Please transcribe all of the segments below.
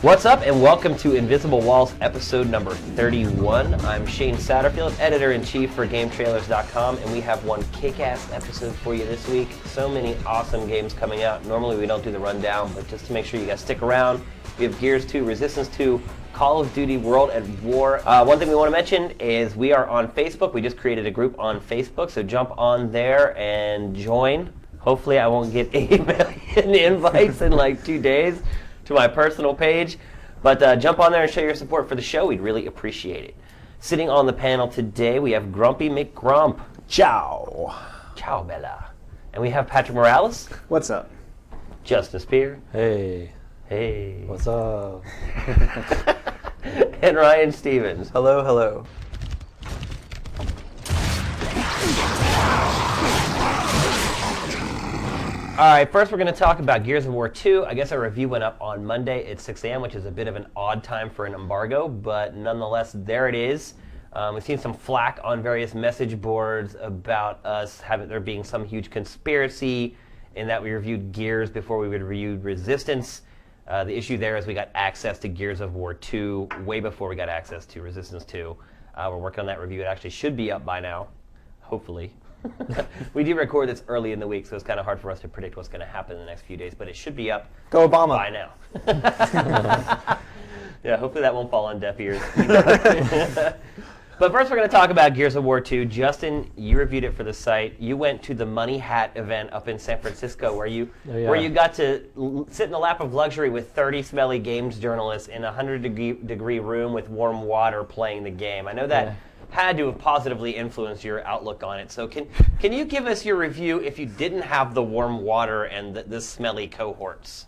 What's up, and welcome to Invisible Walls episode number 31. I'm Shane Satterfield, editor-in-chief for GameTrailers.com, and we have one kick-ass episode for you this week. So many awesome games coming out. Normally we don't do the rundown, but just to make sure you guys stick around, we have Gears 2, Resistance 2, Call of Duty World at War. One thing we want to mention is we are on Facebook. We just created a group on Facebook, so jump on there and join. Hopefully I won't get 8 million invites in like 2 days to my personal page, but jump on there and show your support for the show. We'd really appreciate it. Sitting on the panel today, we have Grumpy McGrump. Ciao. Ciao, Bella. And we have Patrick Morales. What's up? Justin Spear. Hey. Hey. What's up? And Ryan Stevens. Hello, hello. All right, first we're going to talk about Gears of War 2. I guess our review went up on Monday at 6 a.m., which is a bit of an odd time for an embargo, but nonetheless, there it is. We've seen some flack on various message boards about there being some huge conspiracy in that we reviewed Gears before we reviewed Resistance. The issue there is we got access to Gears of War 2 way before we got access to Resistance 2. We're working on that review. It actually should be up by now, hopefully. We do record this early in the week, so it's kind of hard for us to predict what's going to happen in the next few days, but it should be up Go Obama. by now. Yeah, hopefully that won't fall on deaf ears. But first we're going to talk about Gears of War 2. Justin, you reviewed it for the site. You went to the Money Hat event up in San Francisco where you got to sit in the lap of luxury with 30 smelly games journalists in a 100-degree room with warm water playing the game. I know that had to have positively influenced your outlook on it. So can you give us your review if you didn't have the warm water and the smelly cohorts?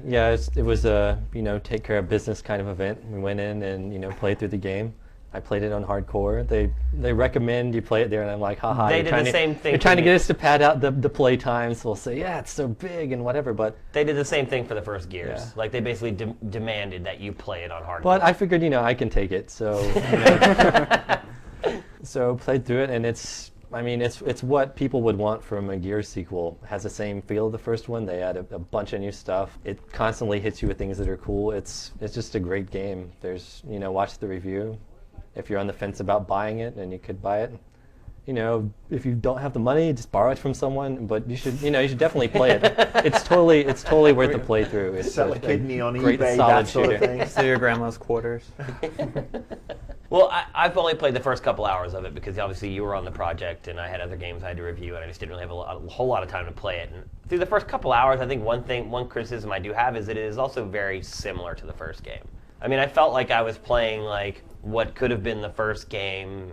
Yeah, it was a take care of business kind of event. We went in and played through the game. I played it on hardcore. They recommend you play it there, and I'm like, haha. They did the same thing. They're trying to get us to pad out the play time, so we'll say, yeah, it's so big and whatever. But they did the same thing for the first Gears. Yeah. Like they basically demanded that you play it on hardcore. But I figured, I can take it. So so played through it, and it's what people would want from a Gears sequel. It has the same feel of the first one. They add a bunch of new stuff. It constantly hits you with things that are cool. It's just a great game. There's watch the review. If you're on the fence about buying it, and you could buy it. If you don't have the money, just borrow it from someone. But you should definitely play it. It's totally worth the playthrough. It's Sell a kidney on great eBay, solid that sort of shooter. thing. Steal your grandma's quarters. Well, I've only played the first couple hours of it because obviously you were on the project and I had other games I had to review and I just didn't really have a whole lot of time to play it. And through the first couple hours, I think one criticism I do have is that it is also very similar to the first game. I mean, I felt like I was playing like what could have been the first game,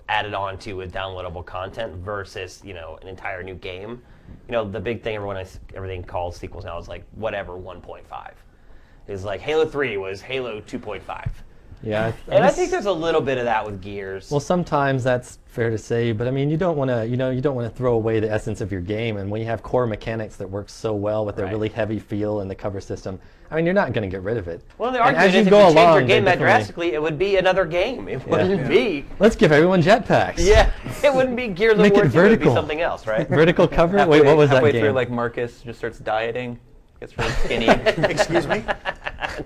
added on to with downloadable content versus, an entire new game. The big thing everything calls sequels now is like whatever 1.5. Is like Halo 3 was Halo 2.5. Yeah, And I think there's a little bit of that with Gears. Well, sometimes that's fair to say, but I mean, you don't want to throw away the essence of your game. And when you have core mechanics that work so well with their really heavy feel and the cover system, I mean, you're not going to get rid of it. Well, the And argument is if you change your game that drastically, it would be another game. It wouldn't be. Let's give everyone jetpacks. Yeah, it wouldn't be Gears of Make War it 2, it would be vertical. something else, right? Vertical cover? Wait, what was that halfway game? through, like Marcus just starts dieting, gets really skinny. Excuse me?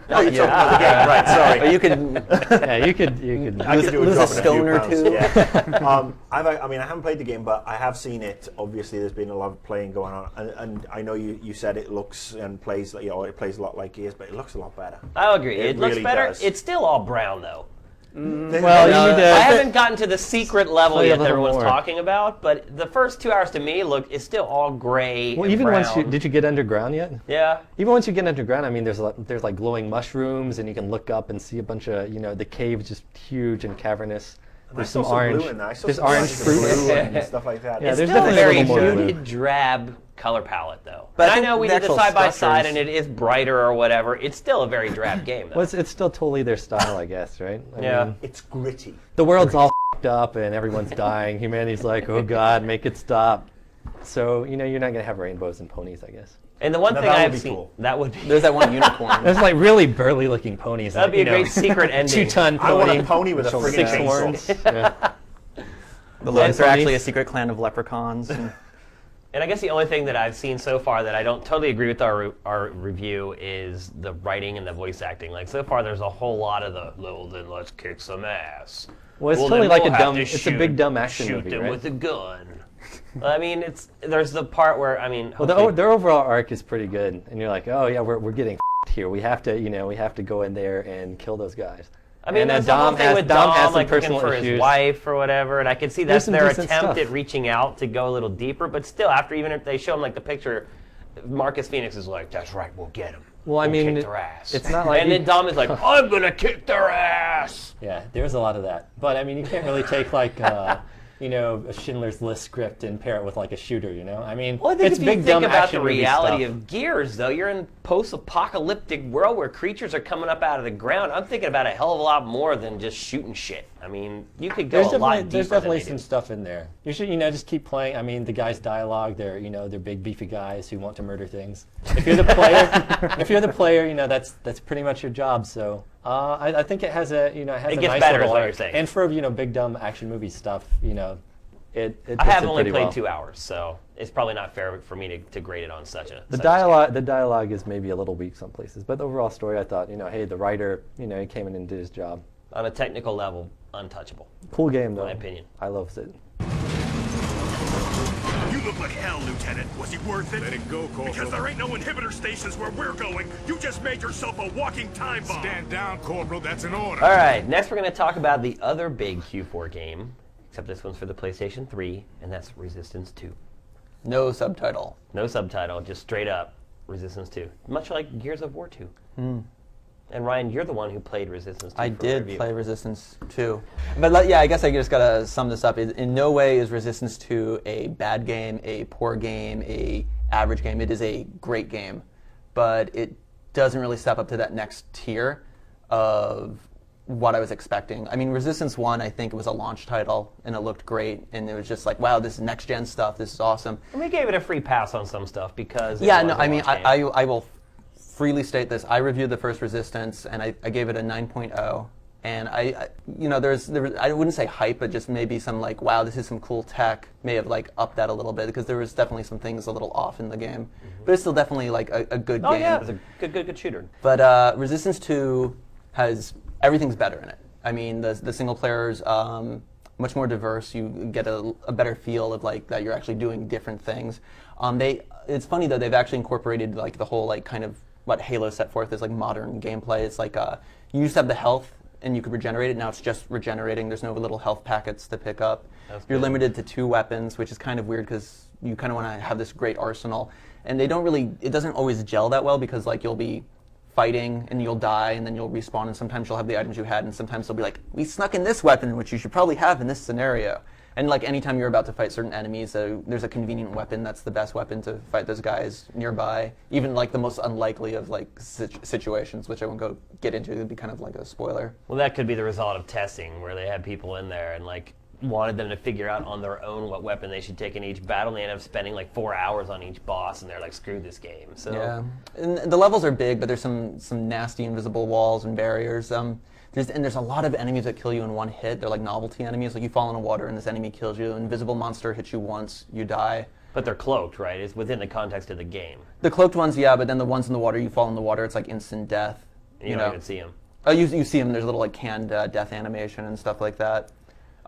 No, you're talking about the game, right, sorry. Or you could Yeah, you could. I could do lose a drop in few stone or pounds, two. Yeah. I haven't played the game, but I have seen it. Obviously, there's been a lot of playing going on, and I know you said it looks and plays, it plays a lot like Gears, but it looks a lot better. I'll agree. It looks really better. does. It's still all brown, though. Well, you need to. I haven't gotten to the secret level Play a yet that little everyone's more. talking about, but the first 2 hours to me it's still all gray Well, and even brown. once did you get underground yet? Yeah. Even once you get underground, I mean, there's like glowing mushrooms, and you can look up and see a bunch of, the cave is just huge and cavernous. There's some orange. Blue in there. I saw There's some orange blue fruit. and stuff like that. Yeah, It's there's still a definitely very a little more blue. muted, drab color palette, though. But And I I think know we the did the actual side-by-side, structures- and it is brighter or whatever. It's still a very drab game, though. Well, it's still totally their style, I guess, right? I Yeah. mean, It's gritty. the world's all f***ed up and everyone's dying. Humanity's like, oh God, make it stop. So, you're not going to have rainbows and ponies, I guess. And the one Now, thing that I would have be seen, cool. that would be, There's that one unicorn. There's like really burly looking ponies. that'd be a great secret ending. 2-ton I want pony. a pony with a friggin' 6 chainsaw. horns. Yeah. The Lotus are actually ponies. a secret clan of leprechauns. And And I guguess the only thing that I've seen so far that I don't totally agree with our review is the writing and the voice acting. Like, so far there's a whole lot of the, well, then let's kick some ass. Well, it's then totally like we'll a have dumb. to It's a big dumb action shoot movie, them right? with a gun. I mean, there's the part where, I mean, Well, their overall arc is pretty good, and you're like, oh yeah, we're getting here. We have to go in there and kill those guys. I mean, and there's the whole thing with Dom has Dom, some like, looking personal for his issues. wife or whatever, and I can see There's that's some their decent attempt stuff. at reaching out to go a little deeper, but still, after even if they show him, like, the picture, Marcus Phoenix is like, that's right, we'll get him. Well, I We'll mean, kick their ass. it's not like and then Dom is like, I'm gonna kick their ass! Yeah, there's a lot of that. But I mean, you can't really take like a Schindler's List script and pair it with like a shooter. I mean, Well, I think it's if big you think dumb about action the movie reality stuff. of Gears, though, you're in post-apocalyptic world where creatures are coming up out of the ground. I'm thinking about a hell of a lot more than just shooting shit. I mean, you could go a lot deeper There's than definitely they some do. stuff in there. You should, just keep playing. I mean, the guys' dialogue, they're big beefy guys who want to murder things. If you're the player, that's pretty much your job. So I think it has a It a gets nice better, little is what you're arc. saying. And for big dumb action movie stuff, it I have fits it only pretty played well. 2 hours, so it's probably not fair for me to grade it on such a The such a dialogue is maybe a little weak some places, but the overall story, I thought, hey, the writer, he came in and did his job. scale. On a technical level, untouchable. Cool game though. My opinion. I love it. You look like hell, Lieutenant. Was he worth it? Let it go, Corporal. Because there ain't no inhibitor stations where we're going. You just made yourself a walking time bomb. Stand down, Corporal. That's an order. All right, next we're going to talk about the other big Q4 game, except this one's for the PlayStation 3, and that's Resistance 2. No subtitle. No subtitle, just straight up Resistance 2. Much like Gears of War 2. And Ryan, you're the one who played Resistance 2 I for did review. play Resistance 2. But yeah, I guess I just gotta sum this up. In no way is Resistance 2 a bad game, a poor game, a average game. It is a great game. But it doesn't really step up to that next tier of what I was expecting. I mean, Resistance 1, I think it was a launch title, and it looked great, and it was just like, wow, this is next-gen stuff, this is awesome. And we gave it a free pass on some stuff because it Yeah, was no, a I mean, launch game. I will freely state this. I reviewed the first Resistance, and I gave it a 9.0. And I wouldn't say hype, but just maybe some like, wow, this is some cool tech. May have like upped that a little bit because there was definitely some things a little off in the game. But it's still definitely like a good Oh game. yeah, it was a good shooter. But Resistance 2 has everything's better in it. I mean, the single player's much more diverse. You get a better feel of like that you're actually doing different things. It's funny though, they've actually incorporated like the whole like kind of what Halo set forth as like modern gameplay. It's like you used to have the health and you could regenerate it. Now it's just regenerating. There's no little health packets to pick up. You're limited to 2 weapons, which is kind of weird because you kind of want to have this great arsenal. And it doesn't always gel that well because like you'll be fighting and you'll die and then you'll respawn and sometimes you'll have the items you had and sometimes they'll be like, we snuck in this weapon, which you should probably have in this scenario. And like anytime you're about to fight certain enemies, there's a convenient weapon that's the best weapon to fight those guys nearby. Even like the most unlikely of like situations, which I won't get into. It'd be kind of like a spoiler. Well, that could be the result of testing, where they had people in there and like wanted them to figure out on their own what weapon they should take in each battle. And they end up spending like 4 hours on each boss, and they're like, "Screw this game." So Yeah, and the levels are big, but there's some nasty invisible walls and barriers. There's a lot of enemies that kill you in one hit. They're like novelty enemies. Like you fall in the water and this enemy kills you. An invisible monster hits you once, you die. But they're cloaked, right? It's within the context of the game. The cloaked ones, yeah, but then the ones in the water, you fall in the water, it's like instant death. You don't even see them. Oh, you see them. There's a little like canned death animation and stuff like that.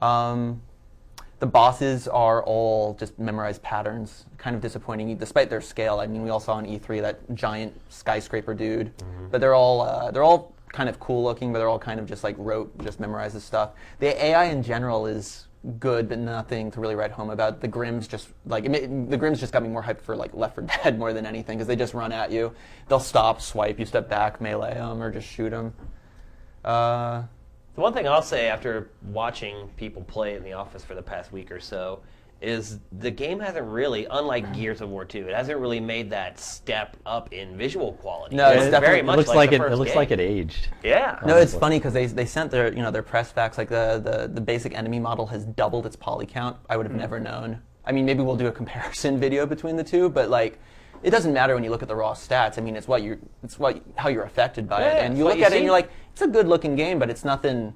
The bosses are all just memorized patterns. Kind of disappointing, despite their scale. I mean, we all saw in E3 that giant skyscraper dude, but they're all kind of cool looking, but they're all kind of just like rote, just memorizes stuff. The AI in general is good, but nothing to really write home about. The Grims just got me more hyped for like Left 4 Dead more than anything because they just run at you. They'll stop, swipe, you step back, melee them, or just shoot them. The one thing I'll say after watching people play in the office for the past week or so is the game hasn't really, unlike Gears of War 2, it hasn't really made that step up in visual quality. No, it's very definitely- much It looks like like the it first looks game. like it aged. Yeah. No, it's funny because they sent their press facts, like the basic enemy model has doubled its poly count. I would have never known. I mean, maybe we'll do a comparison video between the two, but like it doesn't matter when you look at the raw stats. I mean, it's how you're affected by it, Yeah, and it's you what look you at it see. and you're like, it's a good looking game, but it's nothing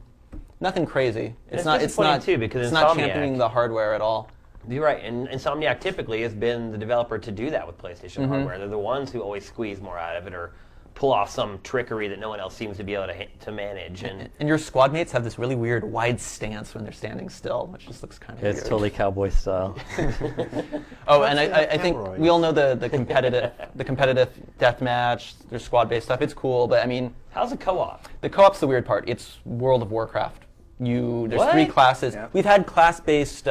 crazy. It's disappointing, too, because it's not Insomniac- championing the hardware at all. You're right, and Insomniac typically has been the developer to do that with PlayStation hardware. They're the ones who always squeeze more out of it or pull off some trickery that no one else seems to be able to manage. And your squad mates have this really weird wide stance when they're standing still, which just looks kind of weird. It's totally cowboy style. Oh, and I think we all know the competitive deathmatch, there's squad-based stuff. It's cool, but I mean, how's the co-op? the co-op's the weird part. It's World of Warcraft. There's What? 3 classes. Yeah. We've had class-based.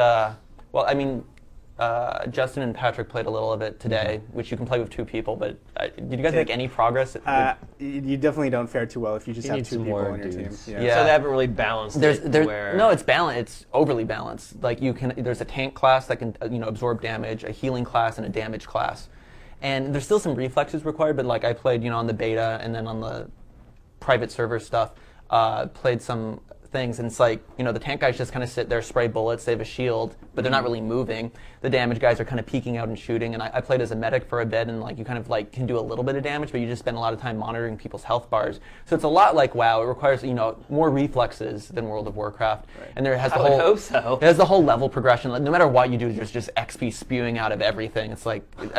Justin and Patrick played a little of it today, which you can play with 2 people. But did you guys make any progress? You definitely don't fare too well if you just You have need 2 some people more on your team. dudes. Yeah. So they haven't really balanced it where... No, it's balanced. It's overly balanced. Like there's a tank class that can absorb damage, a healing class, and a damage class. And there's still some reflexes required. But like I played, on the beta and then on the private server stuff, played some things, and it's like, the tank guys just kind of sit there, spray bullets, they have a shield, but they're not really moving. The damage guys are kind of peeking out and shooting, and I played as a medic for a bit, and like you kind of like can do a little bit of damage, but you just spend a lot of time monitoring people's health bars. So it's a lot like WoW. It requires, more reflexes than World of Warcraft. And there has I would hope so. It has the whole level progression. Like, no matter what you do, there's just XP spewing out of everything. It's like, yeah,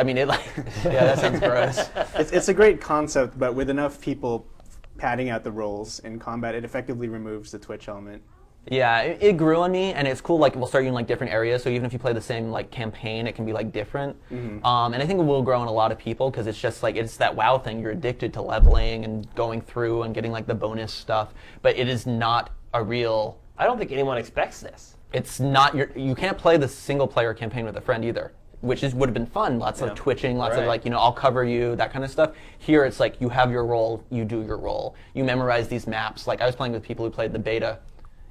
that sounds gross. It's a great concept, but with enough people padding out the roles in combat, it effectively removes the Twitch element. Yeah, it grew on me, and it's cool. Like, we'll start you in like different areas, so even if you play the same like campaign, it can be like different. And I think it will grow in a lot of people because it's just like it's that WoW thing. You're addicted to leveling and going through and getting like the bonus stuff, but it is not a real. I don't think anyone expects this. It's not you can't play the single player campaign with a friend either, which would have been fun. Lots of twitching, lots of Right. like, I'll cover you, that kind of stuff. Here it's like you have your role, you do your role. You memorize these maps. Like I was playing with people who played the beta,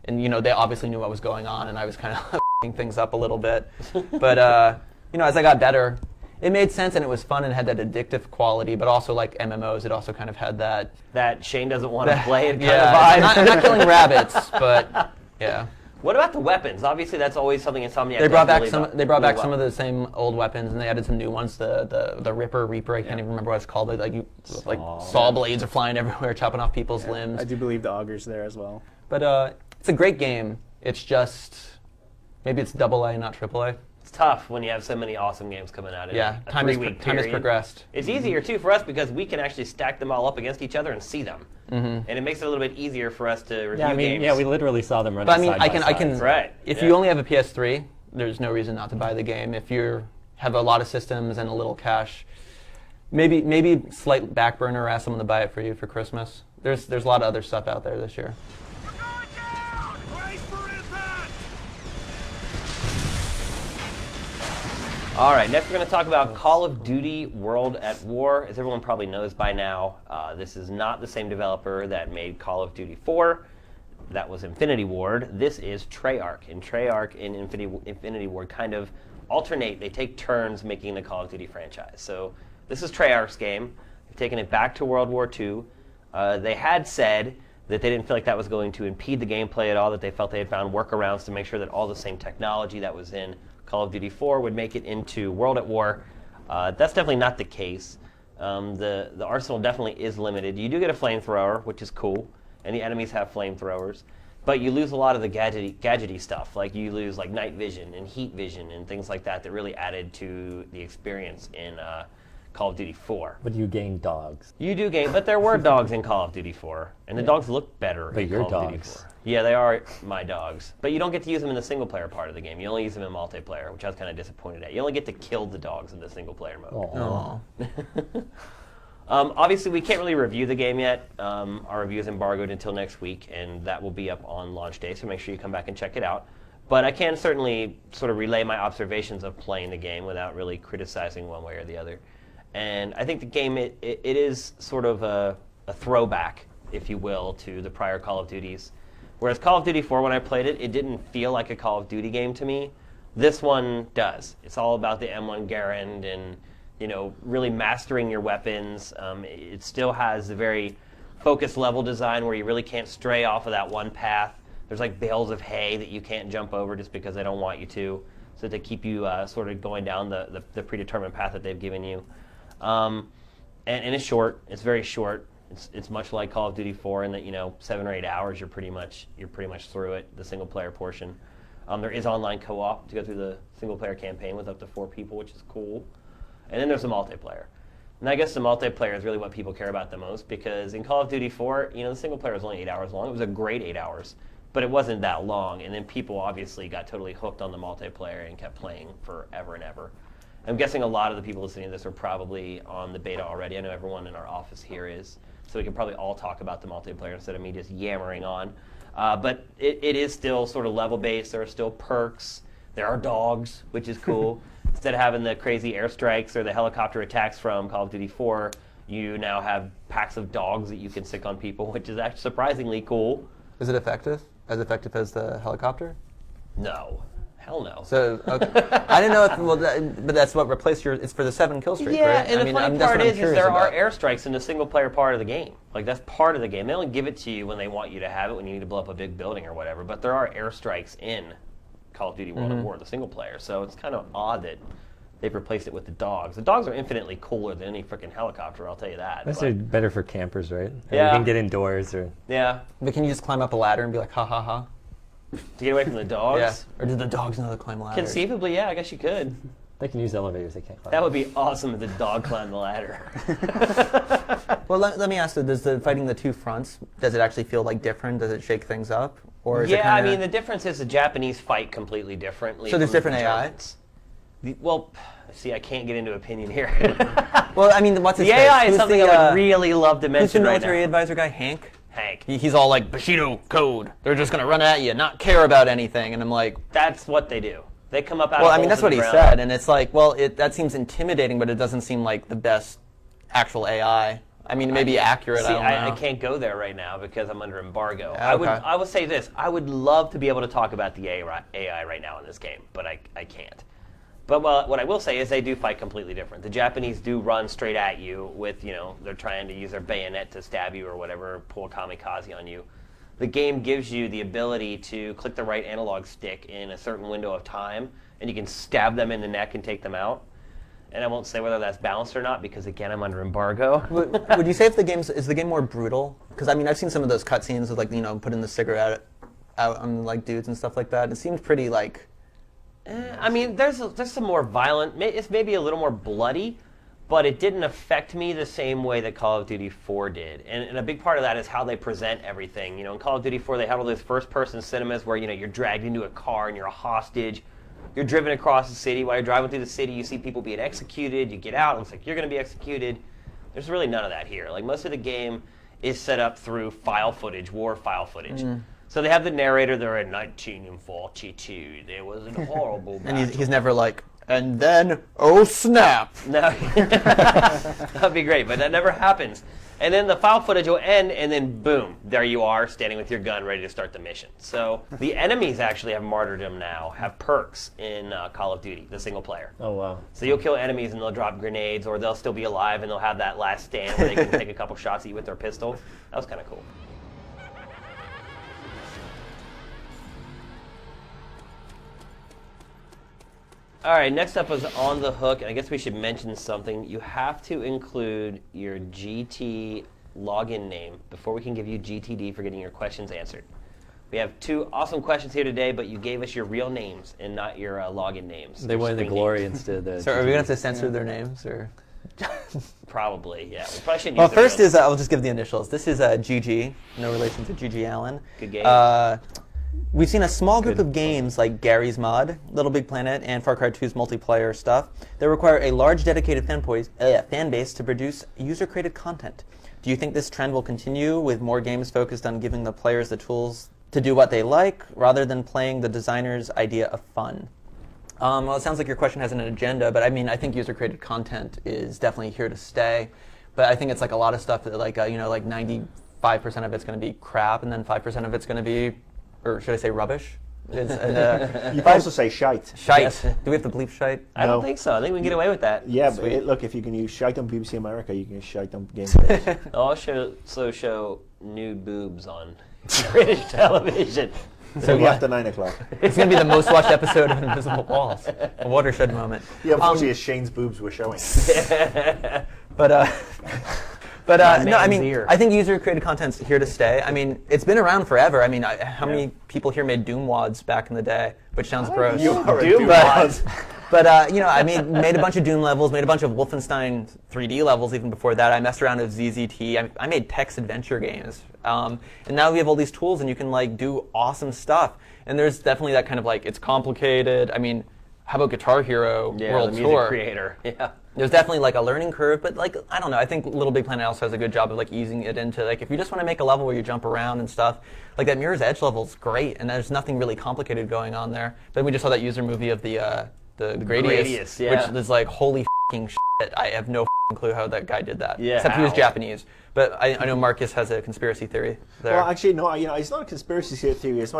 and they obviously knew what was going on, and I was kind of f***ing things up a little bit. But as I got better, it made sense, and it was fun, and had that addictive quality. But also like MMOs, it also kind of had that. That Shane doesn't want to play it kind Yeah, of vibe. I'm not killing rabbits, but yeah. What about the weapons? Obviously, that's always something Insomniac They brought does back really some. well- They brought back really some of well. the same old weapons, and they added some new ones. The Reaper. I can't even remember what it's called. But like saw blades are flying everywhere, chopping off people's limbs. I do believe the Augur's there as well. But it's a great game. It's just maybe it's AA, not AAA. It's tough when you have so many awesome games coming out in Yeah, a time has 3-week time has period. progressed. It's easier too for us because we can actually stack them all up against each other and see them, and it makes it a little bit easier for us to review Yeah, I mean, games. we literally saw them running But I mean, side I by can. side. Right, If yeah. you only have a PS3, there's no reason not to buy the game. If you have a lot of systems and a little cash, maybe slight back burner, ask someone to buy it for you for Christmas. There's a lot of other stuff out there this year. We're going down! Brace for impact! All right, next we're going to talk about Call of Duty World at War. As everyone probably knows by now, this is not the same developer that made Call of Duty 4. That was Infinity Ward. This is Treyarch. And Treyarch and Infinity Ward kind of alternate. They take turns making the Call of Duty franchise. So this is Treyarch's game. They've taken it back to World War II. They had said that they didn't feel like that was going to impede the gameplay at all, that they felt they had found workarounds to make sure that all the same technology that was in Call of Duty 4 would make it into World at War. That's definitely not the case. The arsenal definitely is limited. You do get a flamethrower, which is cool, and the enemies have flamethrowers, but you lose a lot of the gadgety stuff. Like you lose like night vision and heat vision and things like that really added to the experience in Call of Duty 4. But you gain dogs. You do gain, but there were dogs in Call of Duty 4, and the dogs look better But in your Call of Duty dogs. 4. Yeah, they are my dogs. But you don't get to use them in the single-player part of the game. You only use them in multiplayer, which I was kind of disappointed at. You only get to kill the dogs in the single-player mode. Aw. Obviously, we can't really review the game yet. Our review is embargoed until next week, and that will be up on launch day, so make sure you come back and check it out. But I can certainly sort of relay my observations of playing the game without really criticizing one way or the other. And I think the game, it is sort of a throwback, if you will, to the prior Call of Duties. Whereas Call of Duty 4, when I played it, it didn't feel like a Call of Duty game to me. This one does. It's all about the M1 Garand and, you know, really mastering your weapons. It still has a very focused level design where you really can't stray off of that one path. There's like bales of hay that you can't jump over just because they don't want you to, so they keep you sort of going down the predetermined path that they've given you. And it's short. It's very short. It's much like Call of Duty 4 in that, you know, 7 or 8 hours you're pretty much through it, the single player portion. There is online co-op to go through the single-player campaign with up to 4 people, which is cool. And then there's the multiplayer. And I guess the multiplayer is really what people care about the most, because in Call of Duty 4, the single player was only 8 hours long. It was a great 8 hours, but it wasn't that long. And then people obviously got totally hooked on the multiplayer and kept playing forever and ever. I'm guessing a lot of the people listening to this are probably on the beta already. I know everyone in our office here is, so we can probably all talk about the multiplayer instead of me just yammering on. But it is still sort of level-based. There are still perks. There are dogs, which is cool. Instead of having the crazy airstrikes or the helicopter attacks from Call of Duty 4, you now have packs of dogs that you can stick on people, which is actually surprisingly cool. Is it effective? As effective as the helicopter? No. Hell no. So okay. I didn't know if, but that's what replaced it's for the 7 kill streak, yeah, right? and the funny that's part what I'm is curious there about. are airstrikes in the single-player part of the game. Like, that's part of the game. They only give it to you when they want you to have it, when you need to blow up a big building or whatever. But there are airstrikes in Call of Duty World of War, the single-player. So it's kind of odd that they've replaced it with the dogs. The dogs are infinitely cooler than any freaking helicopter, I'll tell you that. Those are better for campers, right? Yeah. You can get indoors or. Yeah. But can you just climb up a ladder and be like, ha ha ha? To get away from the dogs? Yeah. Or do the dogs know how to climb ladders? Conceivably, yeah, I guess you could. They can use elevators. They can't climb. That would be awesome if the dog climbed the ladder. Well, let me ask you, does the fighting the 2 fronts, does it actually feel like different? Does it shake things up? Or is it Yeah, I kinda... mean, the difference is the Japanese fight completely differently. So there's from different the AI? Germans. Well, see, I can't get into opinion here. Well, I mean, what's his The face? AI is Who's something the, I would really love to Who's the mention right military now. advisor guy, Hank? Hank. He's all like, Bushido code. They're just going to run at you, not care about anything. And I'm like, That's what they do. They come up out well, of I mean, holes that's in what the he ground. said. And it's like, well, that seems intimidating, but it doesn't seem like the best actual AI. I mean, it may be accurate, See, I don't know. I can't go there right now because I'm under embargo. Yeah, okay. I will say this. I would love to be able to talk about the AI right now in this game, but I can't. But what I will say is they do fight completely different. The Japanese do run straight at you with, they're trying to use their bayonet to stab you or whatever, pull a kamikaze on you. The game gives you the ability to click the right analog stick in a certain window of time, and you can stab them in the neck and take them out. And I won't say whether that's balanced or not because, again, I'm under embargo. Would you say if is the game more brutal? Because I mean, I've seen some of those cutscenes with putting the cigarette out on like dudes and stuff like that. It seemed pretty like. I mean, there's some more violent. It's maybe a little more bloody, but it didn't affect me the same way that Call of Duty 4 did. And a big part of that is how they present everything. In Call of Duty 4, they had all those first-person cinemas where you're dragged into a car and you're a hostage. You're driven across the city. While you're driving through the city, you see people being executed. You get out, it looks like you're going to be executed. There's really none of that here. Like, most of the game is set up through file footage, war file footage. So they have the narrator there in 1942. There was a horrible And battle. he's never like, and then, oh snap! No, that'd be great, but that never happens. And then the file footage will end, and then boom, there you are, standing with your gun, ready to start the mission. So the enemies actually have martyrdom now, have perks in Call of Duty, the single player. Oh, wow. So you'll kill enemies, and they'll drop grenades, or they'll still be alive, and they'll have that last stand where they can take a couple shots at you with their pistol. That was kind of cool. All right, next up is On the Hook, and I guess we should mention something. You have to include your GT login name before we can give you GTD for getting your questions answered. We have 2 awesome questions here today, but you gave us your real names and not your login names. They your wanted the screen glory names. instead of the. So are we gonna have to censor their names or? Probably, yeah. We probably shouldn't Well, use their first real is I'll just give the initials. This is GG, no relation to GG Allen. Good game. We've seen a small group of games like Gary's Mod, Little Big Planet, and Far Cry 2's multiplayer stuff that require a large dedicated fan base to produce user-created content. Do you think this trend will continue with more games focused on giving the players the tools to do what they like rather than playing the designer's idea of fun? Well, it sounds like your question has an agenda, but I mean, I think user-created content is definitely here to stay. But I think it's like a lot of stuff that like 95% of it's going to be crap, and then 5% of it's going to be, or should I say rubbish? You can also say shite. Shite. Yes. Do we have to bleep shite? I don't No. think so. I think we can get away with that. Yeah, but look, if you can use shite on BBC America, you can use shite on Game Pass. I'll also show nude boobs on British television. So only after 9 o'clock. It's going to be the most watched episode of Invisible Walls. A watershed moment. Yeah, unfortunately, Shane's boobs were showing. But But My no, I man's mean, ear. I think user-created content's here to stay. I mean, it's been around forever. I mean, how many people here made Doom wads back in the day? Which sounds gross. You are a Doom Doom wads. But you know, I made a bunch of Doom levels, made a bunch of Wolfenstein 3D levels even before that. I messed around with ZZT. I made text adventure games, and now we have all these tools, and you can like do awesome stuff. And there's definitely that kind of like it's complicated. I mean, how about Guitar Hero Yeah, World the music Tour? creator. Yeah. There's definitely like a learning curve, but like I don't know. I think Little Big Planet also has a good job of like easing it into like if you just want to make a level where you jump around and stuff, like that Mirror's Edge level's great, and there's nothing really complicated going on there. But we just saw that user movie of the Gradius, Gradius, yeah. which is like holy f***ing shit. I have no f***ing clue how that guy did that. Yeah, except he was how? Japanese. But I know Marcus has a conspiracy theory there. Well, actually, no. It's not a conspiracy theory as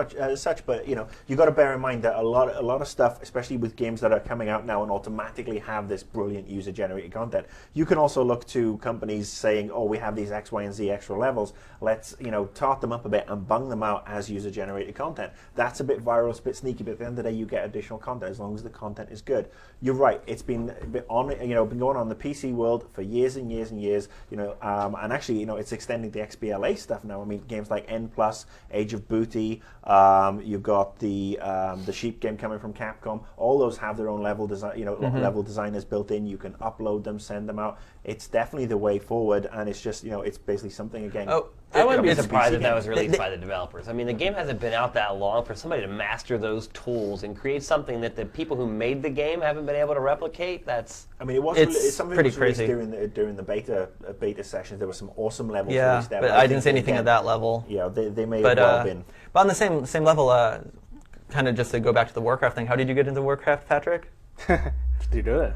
such, but you got to bear in mind that a lot of stuff, especially with games that are coming out now and automatically have this brilliant user-generated content. You can also look to companies saying, "Oh, we have these X, Y, and Z extra levels. Let's tart them up a bit and bung them out as user-generated content." That's a bit viral, it's a bit sneaky, but at the end of the day, you get additional content as long as the content is good. You're right. It's been a bit been going on in the PC world for years and years and years. And actually, it's extending the XBLA stuff now. I mean, games like N+, Age of Booty, you've got the Sheep game coming from Capcom. All those have their own level design, level designers built in. You can upload them, send them out. It's definitely the way forward, and it's just, it's basically something again. Oh, I wouldn't be it's a surprised PC if that game. was released by the developers. I mean, the game hasn't been out that long. For somebody to master those tools and create something that the people who made the game haven't been able to replicate, that's... I mean, It's something pretty was released crazy. during the beta sessions. There were some awesome levels Yeah, released there. but I didn't say anything at that level. Yeah, they may But, have well been. but on the same level, kind of just to go back to the Warcraft thing, how did you get into Warcraft, Patrick? You do it.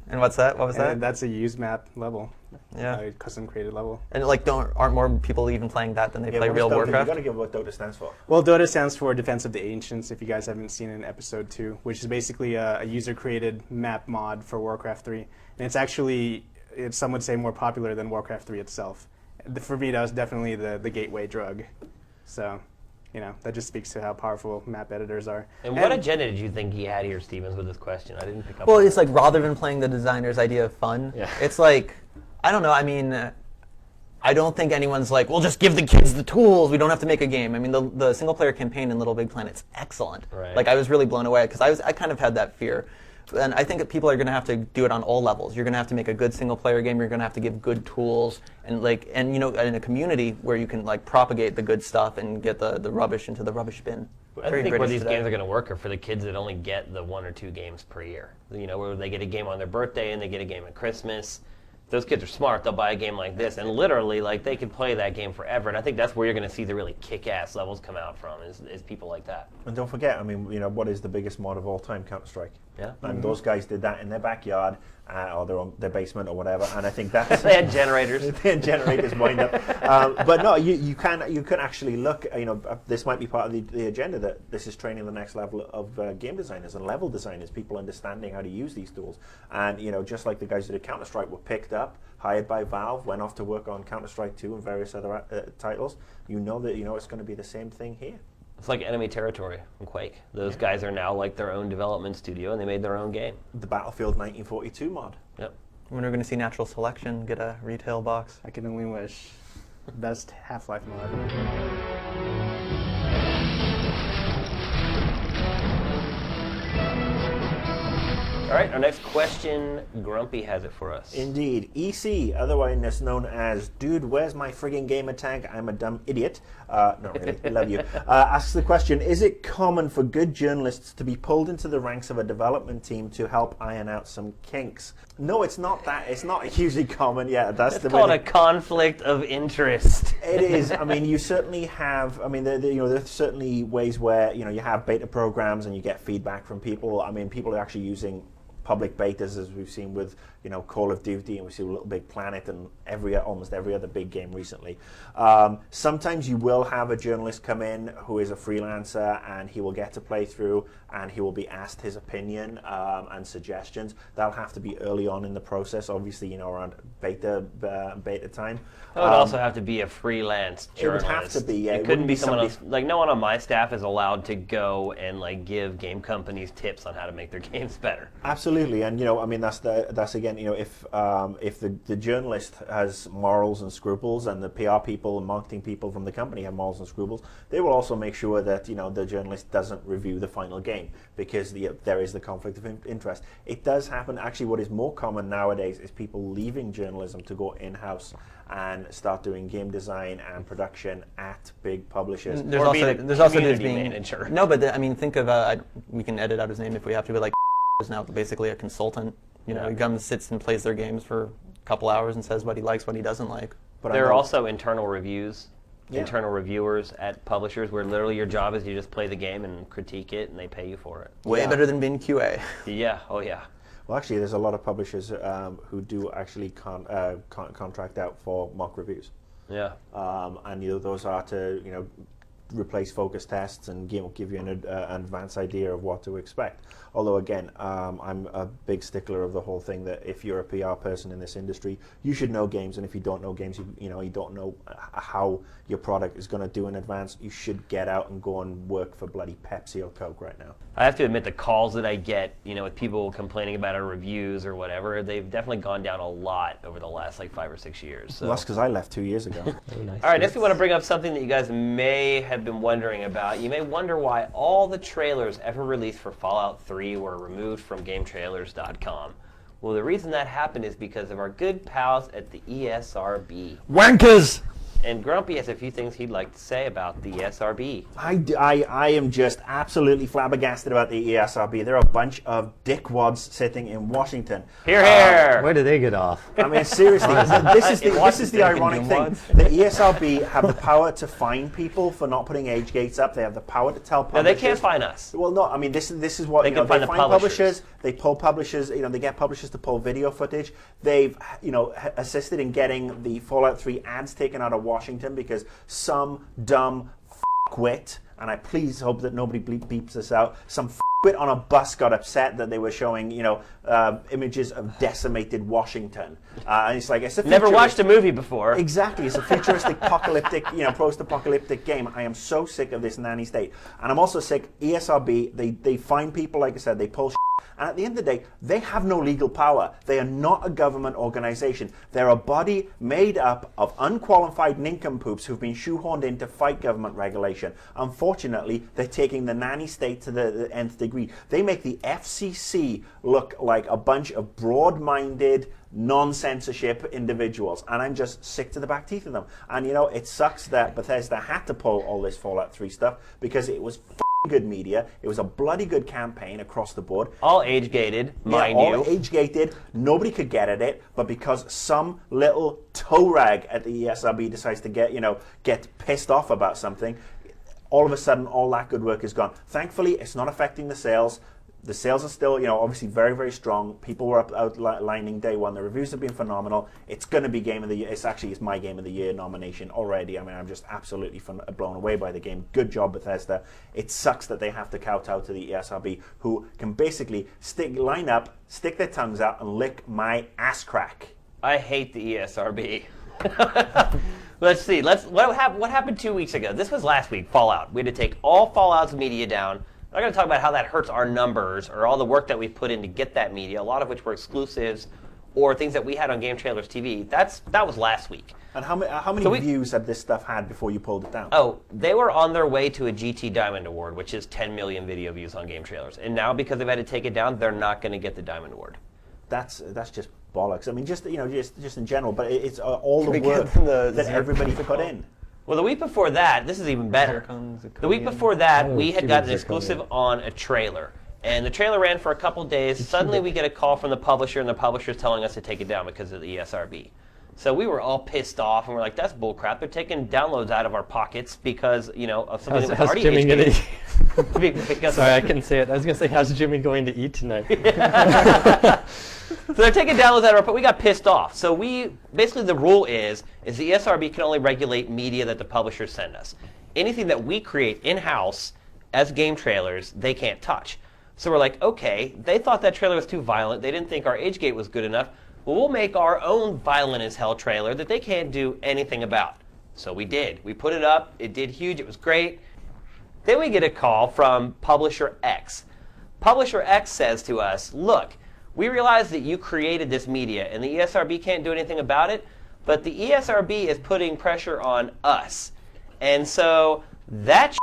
And what's that? What was that? And that's a used map level. Yeah. A custom created level. And like, aren't more people even playing that than they play what real is Dota? Warcraft? You got to give what Dota stands for. Well, Dota stands for Defense of the Ancients, if you guys haven't seen it in episode 2, which is basically a user-created map mod for Warcraft 3. And it's actually, some would say, more popular than Warcraft 3 itself. For me, that was definitely the gateway drug. So, that just speaks to how powerful map editors are. And what agenda did you think he had here, Stevens, with this question? I didn't pick up Well, on it's that. like rather than playing the designer's idea of fun, Yeah. it's like, I don't know, I mean, I don't think anyone's like, we'll just give the kids the tools, we don't have to make a game. I mean, the single-player campaign in Little Big Planet's excellent. Right. Like, I was really blown away, because I kind of had that fear. And I think that people are going to have to do it on all levels. You're going to have to make a good single-player game. You're going to have to give good tools, and in a community where you can like propagate the good stuff and get the rubbish into the rubbish bin. I Very think where British these today. games are going to work are for the kids that only get the 1 or 2 games per year. Where they get a game on their birthday and they get a game at Christmas. Those kids are smart. They'll buy a game like this, and literally, like, they can play that game forever. And I think that's where you're going to see the really kick-ass levels come out from, is people like that. And don't forget, I mean, what is the biggest mod of all time? Counter-Strike. Yeah. And those guys did that in their backyard or their basement or whatever. And I think that's They had generators. they had generators wind up. But no, you can actually look. This might be part of the agenda, that this is training the next level of game designers and level designers, people understanding how to use these tools. And just like the guys who did Counter-Strike were picked up, hired by Valve, went off to work on Counter-Strike 2 and various other titles. It's going to be the same thing here. It's like Enemy Territory from Quake. Those guys are now like their own development studio, and they made their own game. The Battlefield 1942 mod. Yep. When we're going to see Natural Selection get a retail box. I can only wish. Best Half-Life mod. All right, our next question, Grumpy has it for us. Indeed. EC, otherwise known as Dude, Where's My Friggin' Gamer Tag? I'm a Dumb Idiot. Not really, love you. Asks the question, is it common for good journalists to be pulled into the ranks of a development team to help iron out some kinks? No, it's not that. It's not hugely common. Yeah, that's It's the called way. a conflict of interest. It is. I mean, you certainly have. I mean, there's certainly ways where you have beta programs and you get feedback from people. I mean, people are actually using public betas, as we've seen with Call of Duty, and we see Little Big Planet and almost every other big game recently. Sometimes you will have a journalist come in who is a freelancer, and he will get to play through, and he will be asked his opinion and suggestions. That'll have to be early on in the process, obviously, around beta time. It would also have to be a freelance It would journalist. have to be, yeah. It It couldn't wouldn't be be someone else. somebody- Like, no one on my staff is allowed to go and, like, give game companies tips on how to make their games better. Absolutely. Absolutely, and I mean that's again, if the journalist has morals and scruples, and the PR people and marketing people from the company have morals and scruples, they will also make sure that the journalist doesn't review the final game, because there is the conflict of interest. It does happen. Actually, what is more common nowadays is people leaving journalism to go in-house and start doing game design and production at big publishers. There's Or be the also community being manager. no, but I mean, think of we can edit out his name if we have to, but like is now basically a consultant. He comes, sits, and plays their games for a couple hours and says what he likes, what he doesn't like. But There are also internal reviews, Yeah. internal reviewers at publishers, where literally your job is you just play the game and critique it, and they pay you for it. Way Yeah. better than being QA. Yeah. Oh yeah. Well, actually, there's a lot of publishers who do actually contract out for mock reviews. Yeah. And those are to replace focus tests and give you an advanced idea of what to expect. Although again, I'm a big stickler of the whole thing that if you're a PR person in this industry, you should know games, and if you don't know games, you don't know how your product is going to do in advance, you should get out and go and work for bloody Pepsi or Coke right now. I have to admit, the calls that I get, with people complaining about our reviews or whatever, they've definitely gone down a lot over the last 5 or 6 years. So. Well, that's because I left 2 years ago. All right, next we want to bring up something that you guys may have been wondering about. You may wonder why all the trailers ever released for Fallout 3 were removed from GameTrailers.com. Well, the reason that happened is because of our good pals at the ESRB. Wankers! And Grumpy has a few things he'd like to say about the ESRB. I am just absolutely flabbergasted about the ESRB. They're a bunch of dickwads sitting in Washington. Hear, hear! Where do they get off? I mean, seriously, this is the ironic thing. Washington. The ESRB have the power to fine people for not putting age gates up. They have the power to tell No, publishers. they can't fine us. Well, no, I mean, this is what They can find the fine publishers. They pull publishers. They get publishers to pull video footage. They've assisted in getting the Fallout 3 ads taken out of Washington because some dumb f***wit, and I please hope that nobody beeps this out, some f***wit on a bus got upset that they were showing images of decimated Washington, and it's like Never watched a movie before. Exactly, it's a futuristic, apocalyptic, post-apocalyptic game. I am so sick of this nanny state, and I'm also sick. ESRB, they find people, like I said, they pull. And at the end of the day, they have no legal power. They are not a government organization. They're a body made up of unqualified nincompoops who've been shoehorned in to fight government regulation. Unfortunately, they're taking the nanny state to the nth degree. They make the FCC look like a bunch of broad-minded, non-censorship individuals, and I'm just sick to the back teeth of them. And it sucks that Bethesda had to pull all this Fallout 3 stuff because it was good media. It was a bloody good campaign across the board. All age-gated, mind all you. age-gated. Nobody could get at it, but because some little toe rag at the ESRB decides to get pissed off about something, all of a sudden all that good work is gone. Thankfully, it's not affecting the sales. The sales are still, obviously very, very strong. People were outlining day one. The reviews have been phenomenal. It's going to be Game of the Year. It's my Game of the Year nomination already. I mean, I'm just absolutely blown away by the game. Good job, Bethesda. It sucks that they have to kowtow to the ESRB, who can basically line up, stick their tongues out, and lick my ass crack. I hate the ESRB. Let's see. What happened 2 weeks ago? This was last week, Fallout. We had to take all Fallout's media down. I'm not going to talk about how that hurts our numbers or all the work that we put in to get that media, a lot of which were exclusives or things that we had on Game Trailers TV. That was last week. And how many views had this stuff had before you pulled it down? Oh, they were on their way to a GT Diamond Award, which is 10 million video views on Game Trailers. And now, because they've had to take it down, they're not going to get the Diamond Award. That's just bollocks. I mean, just in general, but it's all the we work get the that everybody put in. Well, the week before that, this is even better. The week before that, we had gotten an exclusive on a trailer. And the trailer ran for a couple days. Suddenly, we get a call from the publisher, and the publisher's telling us to take it down because of the ESRB. So we were all pissed off, and we're like, that's bullcrap. They're taking downloads out of our pockets because, of something that was already Jimmy going because Sorry, I couldn't say it. I was going to say, how's Jimmy going to eat tonight? So they're taking downloads out of our, but we got pissed off. So basically the rule is the ESRB can only regulate media that the publishers send us. Anything that we create in-house as game trailers, they can't touch. So we're like, okay, they thought that trailer was too violent. They didn't think our age gate was good enough. Well, we'll make our own violent as hell trailer that they can't do anything about. So we did. We put it up. It did huge. It was great. Then we get a call from Publisher X. Publisher X says to us, look, We realize that you created this media, and the ESRB can't do anything about it, but the ESRB is putting pressure on us. And so that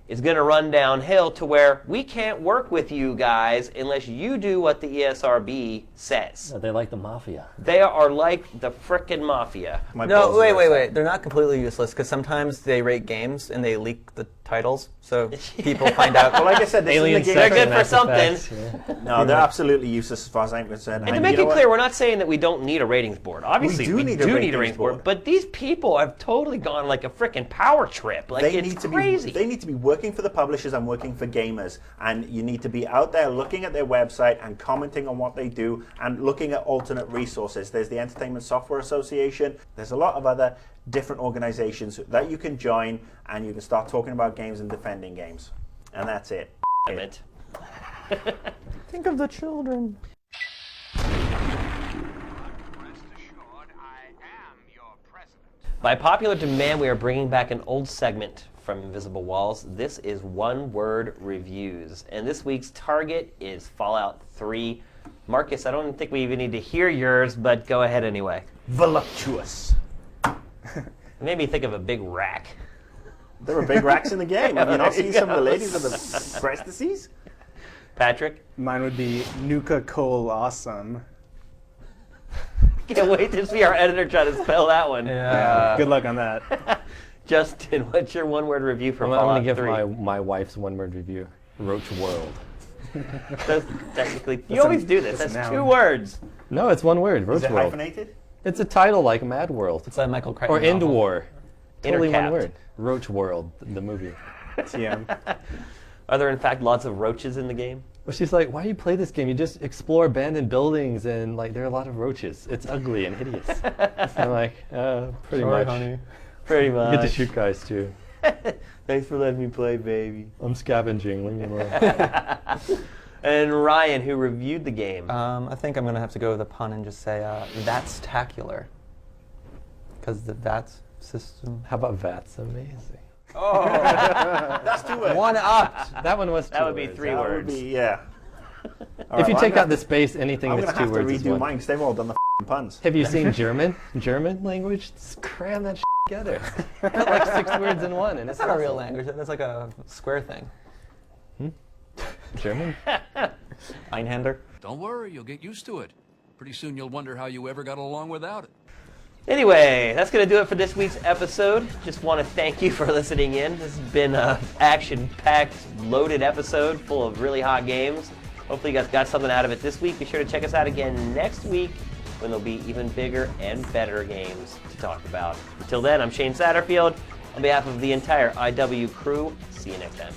is going to run downhill to where we can't work with you guys unless you do what the ESRB says. They like the mafia. They are like the frickin' mafia. My No, balls wait, are wait, upset. wait. They're not completely useless because sometimes they rate games and they leak the titles, so people find out. Well, like I said, this Alien is the They're game. good for Mass something. Effects, yeah. No, they're absolutely useless as far as I'm concerned. And to you make know it what? clear, we're not saying that we don't need a ratings board. Obviously, do need a ratings board. But these people have totally gone like a frickin' power trip. Like, They it's need to crazy. be. They need to be working for the publishers and working for gamers. And you need to be out there looking at their website and commenting on what they do and looking at alternate resources. There's the Entertainment Software Association. There's a lot of other different organizations that you can join, and you can start talking about games and defending games. And that's it. Damn it. Think of the children. By popular demand, we are bringing back an old segment from Invisible Walls. This is one-word reviews. And this week's target is Fallout 3. Marcus, I don't think we even need to hear yours, but go ahead anyway. Voluptuous. It made me think of a big rack. There were big racks in the game. Have you not There you seen some of the go. ladies with the breastises? Patrick? Mine would be Nuka Cole Awesome. Can't wait to see our editor try to spell that one. Yeah. Good luck on that. Justin, what's your one-word review for I'm Fallout going to give 3? my wife's one-word review. Roach World. That's technically, you always do this. that's That's a 2 noun. words. No, it's one word. Is Roach it World. hyphenated? It's a title like Mad World It's a Michael Crichton or End novel. War. Totally Intercapped. one word. Roach World, the movie. TM. Are there, in fact, lots of roaches in the game? Well, she's like, why do you play this game? You just explore abandoned buildings and like there are a lot of roaches. It's ugly and hideous. I'm like, pretty Sorry, much. honey. Pretty You much. get to shoot guys too. Thanks for letting me play, baby. I'm scavenging. Leave me alone. And Ryan, who reviewed the game. I think I'm going to have to go with a pun and just say that's tacular. Because the VATS system. How about that's amazing? That's 2 words. One up! That one was two That would be words. 3 That would words. be, yeah. If you take out the space, anything I'm going that's to 2 have to words is redo one. mine because they've all done the puns. Have you seen German? German language? Just cram that together. Put like 6 words in one, and That's it's not a real awesome. language. That's like a square thing. German? Einhander. Don't worry, you'll get used to it. Pretty soon you'll wonder how you ever got along without it. Anyway, that's going to do it for this week's episode. Just want to thank you for listening in. This has been an action-packed, loaded episode full of really hot games. Hopefully you guys got something out of it this week. Be sure to check us out again next week when there'll be even bigger and better games to talk about. Until then, I'm Shane Satterfield. On behalf of the entire IW crew, see you next time.